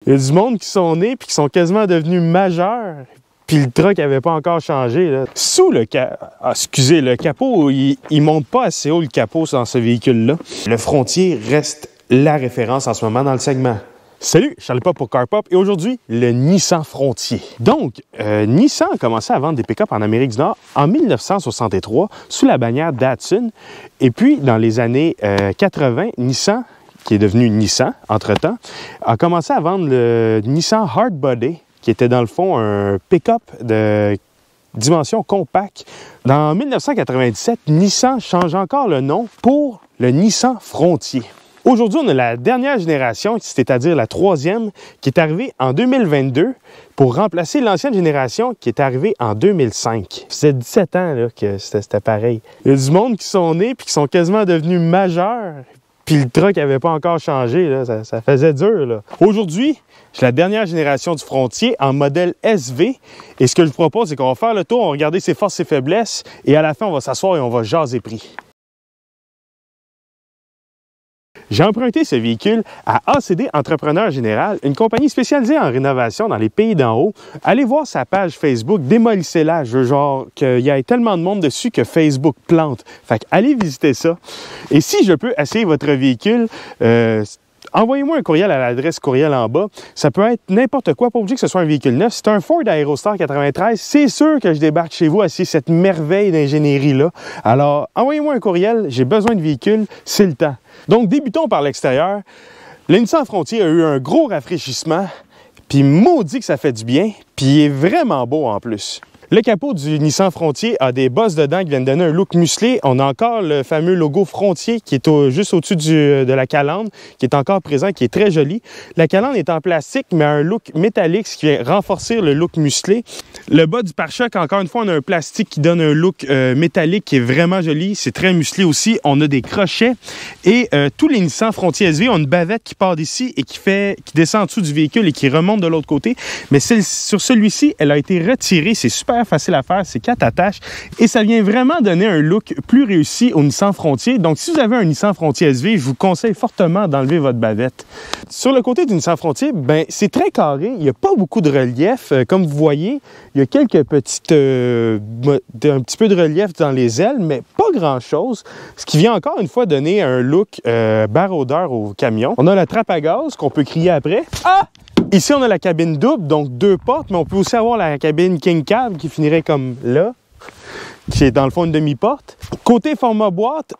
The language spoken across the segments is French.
Il y a du monde qui sont nés puis qui sont quasiment devenus majeurs. Puis le truck n'avait pas encore changé. Là. Sous le le capot, il monte pas assez haut le capot dans ce véhicule-là. Le Frontier reste la référence en ce moment dans le segment. Salut, Charles Pop pour CarPop et aujourd'hui, le Nissan Frontier. Donc, Nissan a commencé à vendre des pick-up en Amérique du Nord en 1963 sous la bannière Datsun. Et puis, dans les années 80, Nissan, qui est devenu Nissan entre-temps, a commencé à vendre le Nissan Hardbody, qui était dans le fond un pick-up de dimension compacte. Dans 1997, Nissan change encore le nom pour le Nissan Frontier. Aujourd'hui, on a la dernière génération, c'est-à-dire la troisième, qui est arrivée en 2022 pour remplacer l'ancienne génération qui est arrivée en 2005. C'est 17 ans là, que c'était pareil. Il y a du monde qui sont nés puis qui sont quasiment devenus majeurs. Puis le truck n'avait pas encore changé, là. Ça faisait dur. Aujourd'hui, j'ai la dernière génération du Frontier en modèle SV. Et ce que je vous propose, c'est qu'on va faire le tour, on va regarder ses forces et faiblesses. Et à la fin, on va s'asseoir et on va jaser prix. J'ai emprunté ce véhicule à ACD Entrepreneur Général, une compagnie spécialisée en rénovation dans les pays d'en haut. Allez voir sa page Facebook, démolissez-la. Je veux genre qu'il y ait tellement de monde dessus que Facebook plante. Fait que allez visiter ça. Et si je peux essayer votre véhicule, envoyez-moi un courriel à l'adresse courriel en bas. Ça peut être n'importe quoi, pas obligé que ce soit un véhicule neuf. C'est un Ford Aerostar 93. C'est sûr que je débarque chez vous à cette merveille d'ingénierie-là. Alors, envoyez-moi un courriel. J'ai besoin de véhicules. C'est le temps. Donc, débutons par l'extérieur. Le Nissan Frontier a eu un gros rafraîchissement. Puis, maudit que ça fait du bien. Puis, il est vraiment beau en plus. Le capot du Nissan Frontier a des bosses dedans qui viennent donner un look musclé. On a encore le fameux logo Frontier qui est juste au-dessus de la calandre, qui est encore présent, qui est très joli. La calandre est en plastique, mais a un look métallique, ce qui vient renforcer le look musclé. Le bas du pare-choc, encore une fois, on a un plastique qui donne un look métallique qui est vraiment joli. C'est très musclé aussi. On a des crochets. Et tous les Nissan Frontier SV ont une bavette qui part d'ici et qui descend en dessous du véhicule et qui remonte de l'autre côté. Mais sur celui-ci, elle a été retirée. C'est super facile à faire, c'est 4 attaches et ça vient vraiment donner un look plus réussi au Nissan Frontier. Donc, si vous avez un Nissan Frontier SV, je vous conseille fortement d'enlever votre bavette. Sur le côté du Nissan Frontier, ben, c'est très carré. Il n'y a pas beaucoup de relief. Comme vous voyez, il y a quelques petites... un petit peu de relief dans les ailes, mais pas grand-chose. Ce qui vient encore une fois donner un look baroudeur au camion. On a la trappe à gaz qu'on peut crier après. Ah! Ici, on a la cabine double, donc 2 portes, mais on peut aussi avoir la cabine King Cab qui finirait comme là, qui est dans le fond une demi-porte. Côté format boîte,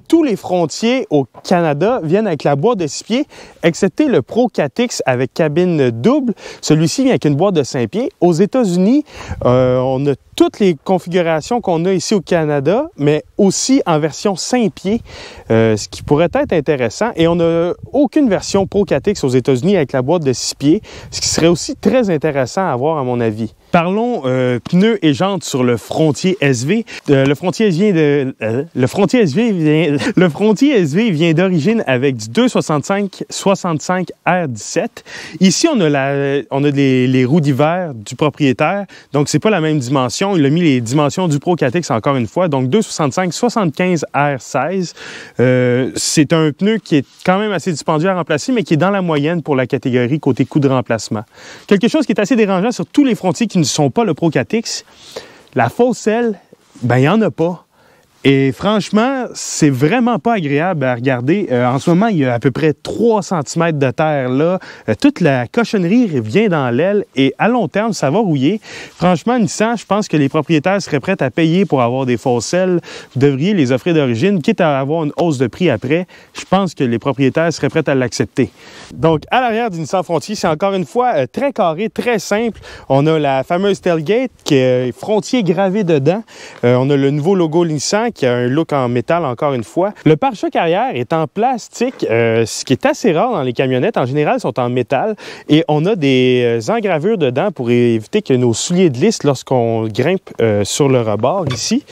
tous les Frontiers au Canada viennent avec la boîte de 6 pieds, excepté le Pro 4X avec cabine double. Celui-ci vient avec une boîte de 5 pieds. Aux États-Unis, on a toutes les configurations qu'on a ici au Canada, mais aussi en version 5 pieds, ce qui pourrait être intéressant. Et on n'a aucune version Pro 4X aux États-Unis avec la boîte de 6 pieds, ce qui serait aussi très intéressant à voir à mon avis. Parlons pneus et jantes sur le Frontier SV. Le Frontier SV vient d'origine avec du 265/65 R17. Ici, on a les roues d'hiver du propriétaire, donc c'est pas la même dimension. Il a mis les dimensions du Pro 4X encore une fois, donc 265/75 R16. C'est un pneu qui est quand même assez dispendieux à remplacer, mais qui est dans la moyenne pour la catégorie côté coût de remplacement. Quelque chose qui est assez dérangeant sur tous les Frontiers qui ne sont pas le Pro 4X, la fausse selle, ben il n'y en a pas. Et franchement, c'est vraiment pas agréable à regarder. En ce moment, il y a à peu près 3 cm de terre là. Toute la cochonnerie vient dans l'aile et à long terme, ça va rouiller. Franchement, Nissan, je pense que les propriétaires seraient prêts à payer pour avoir des fausses selles. Vous devriez les offrir d'origine, quitte à avoir une hausse de prix après. Je pense que les propriétaires seraient prêts à l'accepter. Donc, à l'arrière du Nissan Frontier, c'est encore une fois très carré, très simple. On a la fameuse tailgate qui est Frontier gravé dedans. On a le nouveau logo Nissan qui a un look en métal encore une fois. Le pare-choc arrière est en plastique, ce qui est assez rare dans les camionnettes. En général, ils sont en métal et on a des engravures dedans pour éviter que nos souliers glissent lorsqu'on grimpe sur le rebord ici.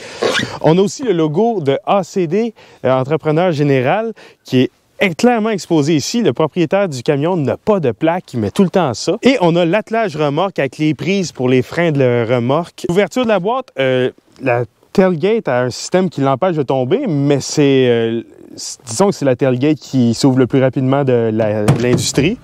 On a aussi le logo de ACD, Entrepreneur Général, qui est clairement exposé ici. Le propriétaire du camion n'a pas de plaque, il met tout le temps ça. Et on a l'attelage remorque avec les prises pour les freins de la remorque. L'ouverture de la boîte, la tailgate a un système qui l'empêche de tomber, mais disons que c'est la tailgate qui s'ouvre le plus rapidement de l'industrie.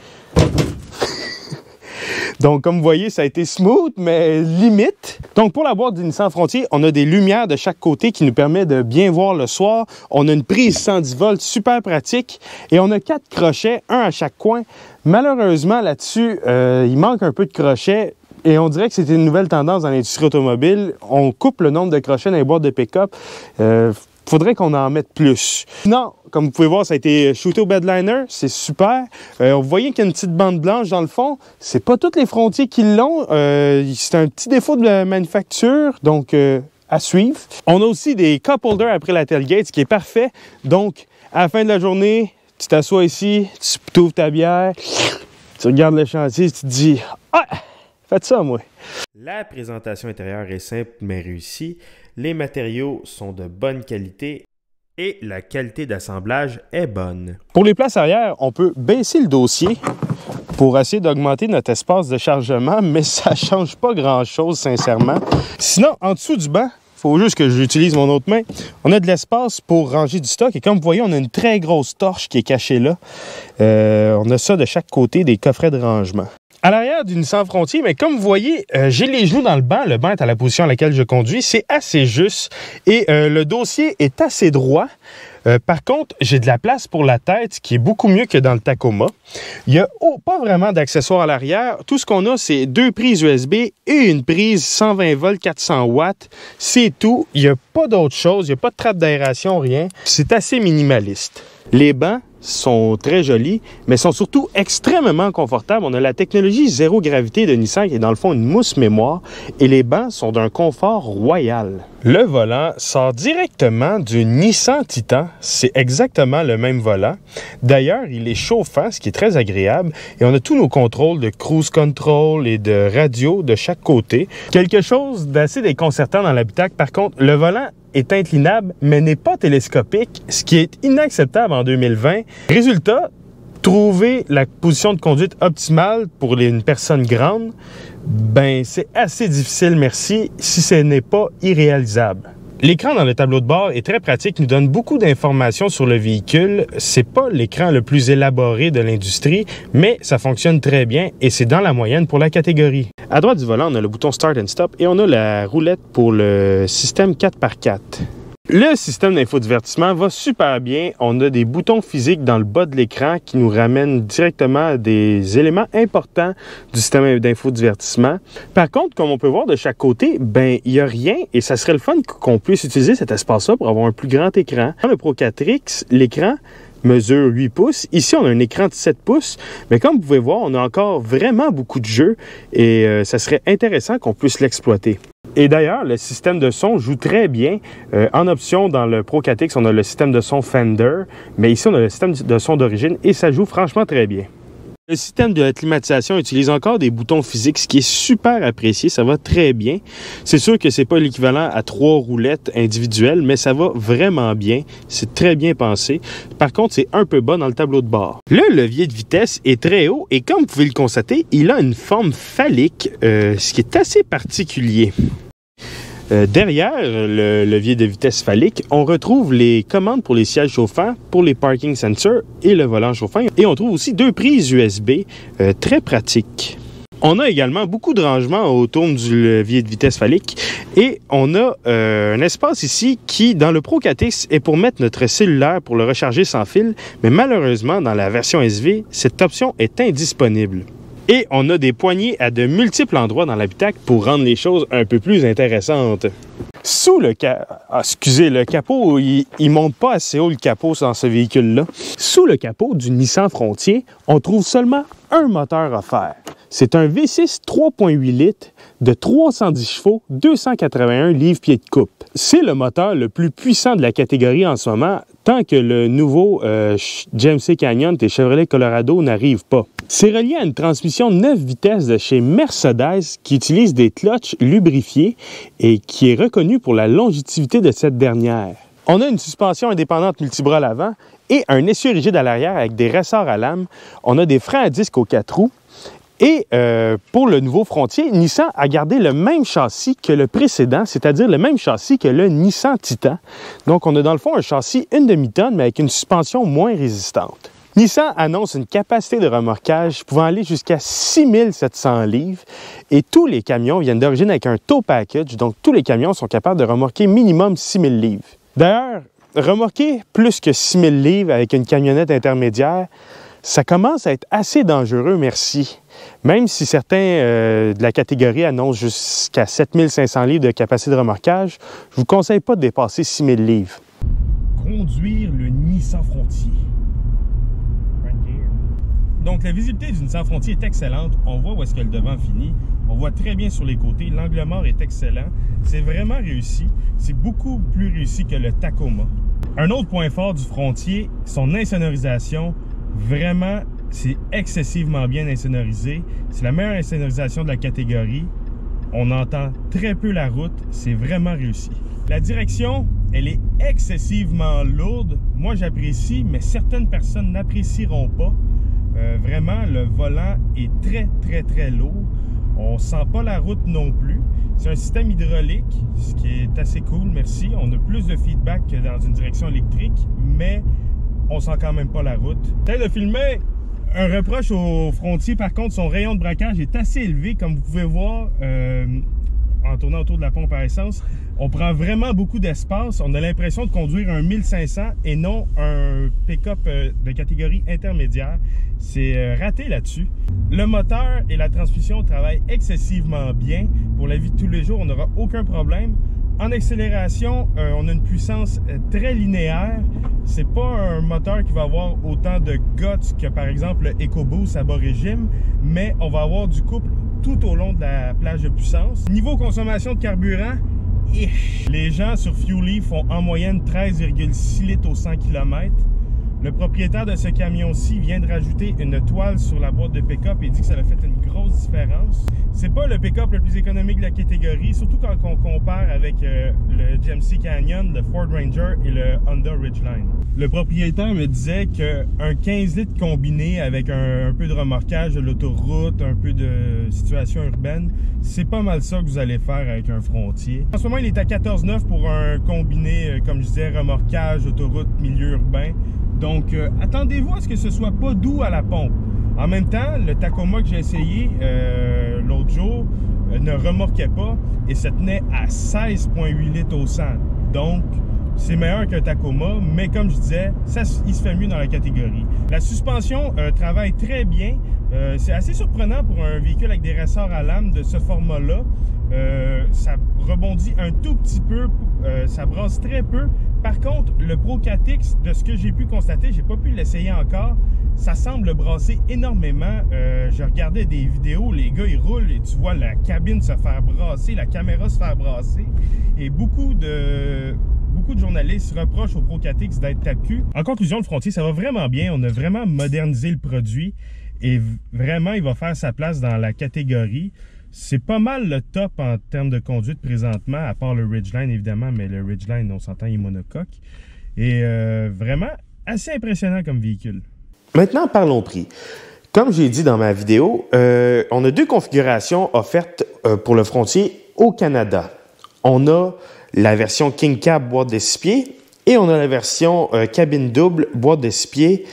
Donc, comme vous voyez, ça a été smooth, mais limite. Donc, pour la boîte du Nissan Frontier, on a des lumières de chaque côté qui nous permettent de bien voir le soir. On a une prise 110 volts, super pratique. Et on a 4 crochets, un à chaque coin. Malheureusement, là-dessus, il manque un peu de crochets. Et on dirait que c'était une nouvelle tendance dans l'industrie automobile. On coupe le nombre de crochets dans les boîtes de pick-up. Faudrait qu'on en mette plus. Non, comme vous pouvez voir, ça a été shooté au bedliner. C'est super. Vous voyez qu'il y a une petite bande blanche dans le fond. C'est pas tous les Frontiers qui l'ont. C'est un petit défaut de la manufacture. Donc, à suivre. On a aussi des cup holders après la tailgate, ce qui est parfait. Donc, à la fin de la journée, tu t'assois ici, tu ouvres ta bière, tu regardes le chantier, tu te dis « Ah! Faites ça, moi! » La présentation intérieure est simple mais réussie. Les matériaux sont de bonne qualité et la qualité d'assemblage est bonne. Pour les places arrière, on peut baisser le dossier pour essayer d'augmenter notre espace de chargement, mais ça ne change pas grand-chose, sincèrement. Sinon, en dessous du banc, il faut juste que j'utilise mon autre main. On a de l'espace pour ranger du stock et comme vous voyez, on a une très grosse torche qui est cachée là. On a ça de chaque côté, des coffrets de rangement. À l'arrière du Nissan Frontier, mais comme vous voyez, j'ai les genoux dans le banc. Le banc est à la position à laquelle je conduis. C'est assez juste et le dossier est assez droit. Par contre, j'ai de la place pour la tête qui est beaucoup mieux que dans le Tacoma. Il n'y a pas vraiment d'accessoires à l'arrière. Tout ce qu'on a, c'est 2 prises USB et une prise 120 volts 400 watts. C'est tout. Il n'y a pas d'autre chose. Il n'y a pas de trappe d'aération, rien. C'est assez minimaliste. Les bancs sont très jolis, mais sont surtout extrêmement confortables. On a la technologie zéro gravité de Nissan qui est dans le fond une mousse mémoire et les bancs sont d'un confort royal. Le volant sort directement du Nissan Titan. C'est exactement le même volant. D'ailleurs, il est chauffant, ce qui est très agréable. Et on a tous nos contrôles de cruise control et de radio de chaque côté. Quelque chose d'assez déconcertant dans l'habitacle, par contre, le volant est inclinable, mais n'est pas télescopique, ce qui est inacceptable en 2020. Résultat, trouver la position de conduite optimale pour une personne grande, ben c'est assez difficile, merci, si ce n'est pas irréalisable. L'écran dans le tableau de bord est très pratique, nous donne beaucoup d'informations sur le véhicule. C'est pas l'écran le plus élaboré de l'industrie, mais ça fonctionne très bien et c'est dans la moyenne pour la catégorie. À droite du volant, on a le bouton Start and Stop et on a la roulette pour le système 4x4. Le système d'infodivertissement va super bien. On a des boutons physiques dans le bas de l'écran qui nous ramènent directement à des éléments importants du système d'infodivertissement. Par contre, comme on peut voir de chaque côté, ben il n'y a rien et ça serait le fun qu'on puisse utiliser cet espace-là pour avoir un plus grand écran. Dans le Pro 4X, l'écran mesure 8 pouces. Ici, on a un écran de 7 pouces, mais comme vous pouvez voir, on a encore vraiment beaucoup de jeux et ça serait intéressant qu'on puisse l'exploiter. Et d'ailleurs, le système de son joue très bien. En option, dans le Pro 4X, on a le système de son Fender, mais ici, on a le système de son d'origine et ça joue franchement très bien. Le système de climatisation utilise encore des boutons physiques, ce qui est super apprécié, ça va très bien. C'est sûr que c'est pas l'équivalent à 3 roulettes individuelles, mais ça va vraiment bien, c'est très bien pensé. Par contre, c'est un peu bas dans le tableau de bord. Le levier de vitesse est très haut et comme vous pouvez le constater, il a une forme phallique, ce qui est assez particulier. Derrière le levier de vitesse phallique, on retrouve les commandes pour les sièges chauffants, pour les parking sensors et le volant chauffant. Et on trouve aussi 2 prises USB très pratiques. On a également beaucoup de rangements autour du levier de vitesse phallique et on a un espace ici qui, dans le Pro 4X, est pour mettre notre cellulaire pour le recharger sans fil, mais malheureusement, dans la version SV, cette option est indisponible. Et on a des poignées à de multiples endroits dans l'habitacle pour rendre les choses un peu plus intéressantes. Sous le le capot, il monte pas assez haut le capot dans ce véhicule-là. Sous le capot du Nissan Frontier, on trouve seulement un moteur offert. C'est un V6 3.8 litres de 310 chevaux, 281 livres-pieds de coupe. C'est le moteur le plus puissant de la catégorie en ce moment, tant que le nouveau GMC Canyon et Chevrolet Colorado n'arrive pas. C'est relié à une transmission 9 vitesses de chez Mercedes qui utilise des clutches lubrifiés et qui est reconnue pour la longévité de cette dernière. On a une suspension indépendante multibras à l'avant et un essieu rigide à l'arrière avec des ressorts à lame. On a des freins à disque aux 4 roues. Et pour le nouveau Frontier, Nissan a gardé le même châssis que le précédent, c'est-à-dire le même châssis que le Nissan Titan. Donc, on a dans le fond un châssis 1 demi-tonne, mais avec une suspension moins résistante. Nissan annonce une capacité de remorquage pouvant aller jusqu'à 6700 livres et tous les camions viennent d'origine avec un tow package, donc tous les camions sont capables de remorquer minimum 6000 livres. D'ailleurs, remorquer plus que 6000 livres avec une camionnette intermédiaire, ça commence à être assez dangereux, merci. Même si certains de la catégorie annoncent jusqu'à 7500 livres de capacité de remorquage, je ne vous conseille pas de dépasser 6000 livres. Conduire le Nissan Frontier. Donc, la visibilité du Nissan Frontier est excellente. On voit où est-ce que le devant finit. On voit très bien sur les côtés. L'angle mort est excellent. C'est vraiment réussi. C'est beaucoup plus réussi que le Tacoma. Un autre point fort du Frontier, son insonorisation. Vraiment, c'est excessivement bien insonorisé. C'est la meilleure insonorisation de la catégorie. On entend très peu la route. C'est vraiment réussi. La direction, elle est excessivement lourde. Moi, j'apprécie, mais certaines personnes n'apprécieront pas. Vraiment, le volant est très lourd. On ne sent pas la route non plus. C'est un système hydraulique, ce qui est assez cool, merci. On a plus de feedback que dans une direction électrique, mais on sent quand même pas la route. Peut-être de filmer. Un reproche au Frontier, par contre, son rayon de braquage est assez élevé, comme vous pouvez voir en tournant autour de la pompe à essence. On prend vraiment beaucoup d'espace. On a l'impression de conduire un 1500 et non un pick-up de catégorie intermédiaire. C'est raté là-dessus. Le moteur et la transmission travaillent excessivement bien. Pour la vie de tous les jours, on n'aura aucun problème. En accélération, on a une puissance très linéaire. C'est pas un moteur qui va avoir autant de guts que par exemple le EcoBoost à bas régime, mais on va avoir du couple tout au long de la plage de puissance. Niveau consommation de carburant, les gens sur Fuelie font en moyenne 13,6 litres au 100 km. Le propriétaire de ce camion-ci vient de rajouter une toile sur la boîte de pick-up et dit que ça a fait une grosse différence. C'est pas le pick-up le plus économique de la catégorie, surtout quand on compare avec le GMC Canyon, le Ford Ranger et le Honda Ridgeline. Le propriétaire me disait qu'un 15 litres combiné avec un peu de remorquage de l'autoroute, un peu de situation urbaine, c'est pas mal ça que vous allez faire avec un Frontier. En ce moment, il est à 14,9 pour un combiné, comme je disais, remorquage, autoroute, milieu urbain. Donc, attendez-vous à ce que ce soit pas doux à la pompe. En même temps, le Tacoma que j'ai essayé l'autre jour ne remorquait pas et se tenait à 16,8 litres au 100. Donc, c'est meilleur qu'un Tacoma, mais comme je disais, il se fait mieux dans la catégorie. La suspension travaille très bien. C'est assez surprenant pour un véhicule avec des ressorts à lame de ce format-là. Ça rebondit un tout petit peu, ça brasse très peu. Par contre, le Pro 4X, de ce que j'ai pu constater, j'ai pas pu l'essayer encore, ça semble brasser énormément. Je regardais des vidéos, les gars ils roulent et tu vois la cabine se faire brasser, la caméra se faire brasser. Et beaucoup de journalistes reprochent au Pro 4X d'être tape-cul. En conclusion, le Frontier, ça va vraiment bien. On a vraiment modernisé le produit et vraiment, il va faire sa place dans la catégorie. C'est pas mal le top en termes de conduite présentement, à part le Ridgeline évidemment, mais le Ridgeline, on s'entend, il est monocoque. Et vraiment assez impressionnant comme véhicule. Maintenant, parlons prix. Comme j'ai dit dans ma vidéo, on a deux configurations offertes pour le Frontier au Canada. On a la version King Cab boîte de 6 pieds et on a la version cabine double boîte de 6 pieds.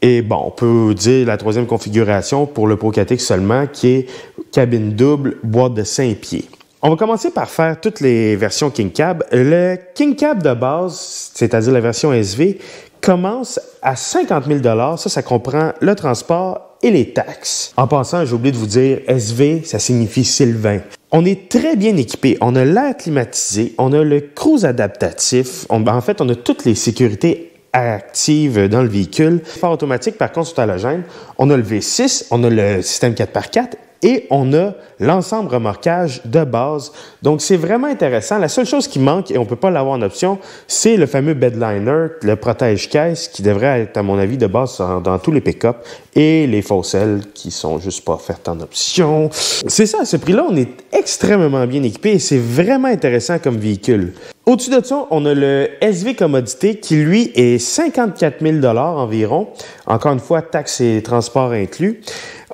Et bon, on peut dire la troisième configuration pour le Pro 4X seulement, qui est cabine double, boîte de 5 pieds. On va commencer par faire toutes les versions King Cab. Le King Cab de base, c'est-à-dire la version SV, commence à 50 000 $. Ça comprend le transport et les taxes. En passant, j'ai oublié de vous dire, SV, ça signifie Sylvain. On est très bien équipé. On a l'air climatisé, on a le cruise adaptatif. En fait, on a toutes les sécurités active dans le véhicule. Phare automatique, par contre, c'est halogène. On a le V6, on a le système 4x4 et on a l'ensemble remorquage de base. Donc, c'est vraiment intéressant. La seule chose qui manque, et on ne peut pas l'avoir en option, c'est le fameux bedliner, le protège-caisse, qui devrait être, à mon avis, de base dans tous les pick-up, et les fausses ailes qui sont juste pas offertes en option. C'est ça, à ce prix-là, on est extrêmement bien équipé et c'est vraiment intéressant comme véhicule. Au-dessus de ça, on a le SV Commodité qui, lui, est 54 000 $ environ. Encore une fois, taxes et transports inclus.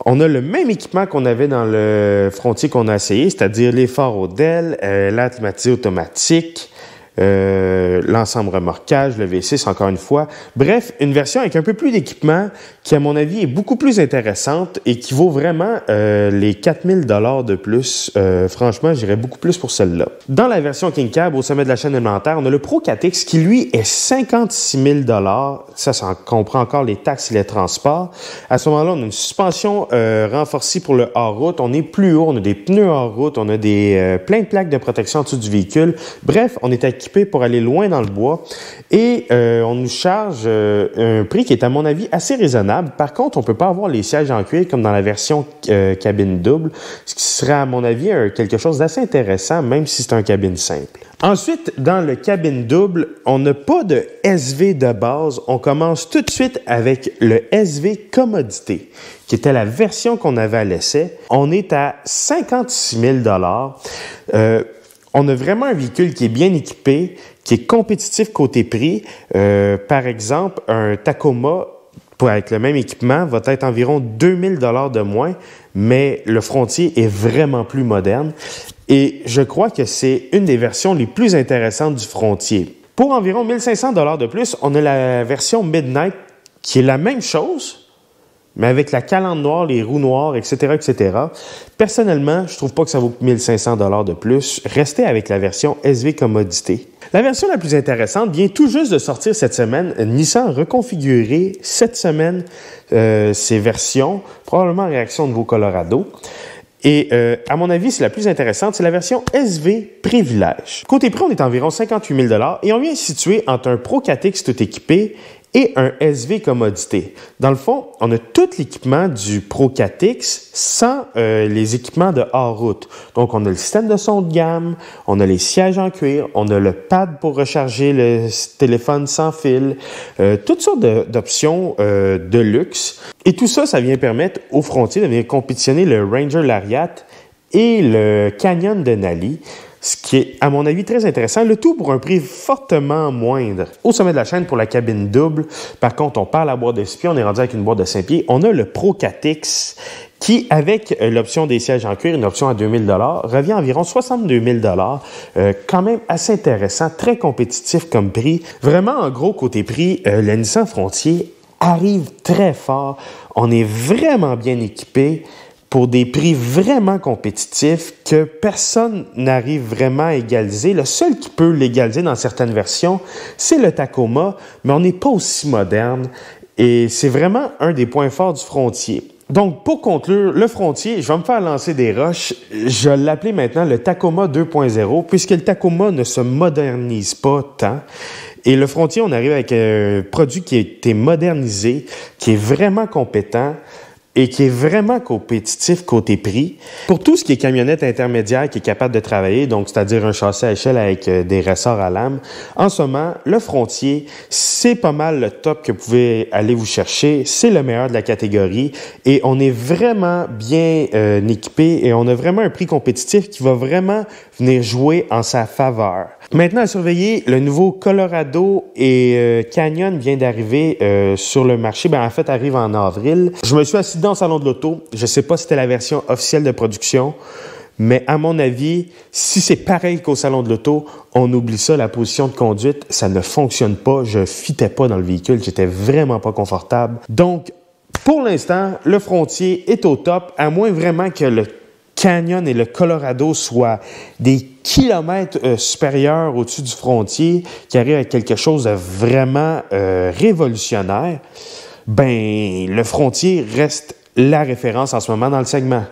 On a le même équipement qu'on avait dans le Frontier qu'on a essayé, c'est-à-dire les phares Odell, l'air climatisé automatique, l'ensemble remorquage, le V6 encore une fois. Bref, une version avec un peu plus d'équipement qui, à mon avis, est beaucoup plus intéressante et qui vaut vraiment les 4000 $ de plus. Franchement, j'irais beaucoup plus pour celle-là. Dans la version King Cab, au sommet de la chaîne alimentaire, on a le Pro 4X qui, lui, est 56 000 $. Ça comprend encore les taxes et les transports. À ce moment-là, on a une suspension renforcée pour le hors-route. On est plus haut, on a des pneus hors-route, on a plein de plaques de protection en dessous du véhicule. Bref, on est équipé pour aller loin dans le bois et on nous charge un prix qui est, à mon avis, assez raisonnable. Par contre, on ne peut pas avoir les sièges en cuir comme dans la version cabine double, ce qui serait, à mon avis, quelque chose d'assez intéressant, même si c'est un cabine simple. Ensuite, dans le cabine double, on n'a pas de SV de base. On commence tout de suite avec le SV Commodité, qui était la version qu'on avait à l'essai. On est à 56 000 $. On a vraiment un véhicule qui est bien équipé, qui est compétitif côté prix. Par exemple, un Tacoma, avec le même équipement, va être environ 2000 $ de moins, mais le Frontier est vraiment plus moderne. Et je crois que c'est une des versions les plus intéressantes du Frontier. Pour environ 1500 $ de plus, on a la version Midnight, qui est la même chose, mais avec la calandre noire, les roues noires, etc., etc. Personnellement, je trouve pas que ça vaut 1500 $ de plus. Restez avec la version SV Commodité. La version la plus intéressante vient tout juste de sortir cette semaine. Nissan a reconfiguré cette semaine ses versions, probablement en réaction au nouveau Colorado. Et à mon avis, c'est la plus intéressante, c'est la version SV Privilège. Côté prix, on est environ 58 000 $ et on vient situer entre un Pro 4X tout équipé et un SV Commodité. Dans le fond, on a tout l'équipement du Pro 4X sans les équipements de hors-route. Donc, on a le système de son de gamme, on a les sièges en cuir, on a le pad pour recharger le téléphone sans fil, toutes sortes d'options de luxe. Et tout ça, ça vient permettre au Frontier de venir compétitionner le Ranger Lariat et le Canyon Denali, ce qui est, à mon avis, très intéressant. Le tout pour un prix fortement moindre. Au sommet de la chaîne, pour la cabine double, par contre, on parle à la boîte de 6 pieds, on est rendu avec une boîte de 5 pieds. On a le Pro 4X qui, avec l'option des sièges en cuir, une option à 2000 $, revient à environ 62 000 $. Quand même assez intéressant, très compétitif comme prix. Vraiment, en gros, côté prix, le Nissan Frontier arrive très fort. On est vraiment bien équipé pour des prix vraiment compétitifs que personne n'arrive vraiment à égaliser. Le seul qui peut l'égaliser dans certaines versions, c'est le Tacoma, mais on n'est pas aussi moderne et c'est vraiment un des points forts du Frontier. Donc, pour conclure, le Frontier, je vais me faire lancer des roches. Je vais l'appeler maintenant le Tacoma 2.0, puisque le Tacoma ne se modernise pas tant. Et le Frontier, on arrive avec un produit qui a été modernisé, qui est vraiment compétent et qui est vraiment compétitif côté prix. Pour tout ce qui est camionnette intermédiaire qui est capable de travailler, donc c'est-à-dire un châssis à échelle avec des ressorts à lame, en ce moment, le Frontier, c'est pas mal le top que vous pouvez aller vous chercher. C'est le meilleur de la catégorie et on est vraiment bien équipé et on a vraiment un prix compétitif qui va vraiment venir jouer en sa faveur. Maintenant, à surveiller, le nouveau Colorado et Canyon vient d'arriver sur le marché. En fait, arrive en avril. Je me suis assis dans le salon de l'auto. Je ne sais pas si c'était la version officielle de production, mais à mon avis, si c'est pareil qu'au salon de l'auto, on oublie ça, la position de conduite, ça ne fonctionne pas. Je ne fitais pas dans le véhicule. J'étais vraiment pas confortable. Donc, pour l'instant, le Frontier est au top, à moins vraiment que le Canyon et le Colorado soient des kilomètres supérieurs au-dessus du Frontier, qui arrive avec quelque chose de vraiment révolutionnaire. Le Frontier reste la référence en ce moment dans le segment.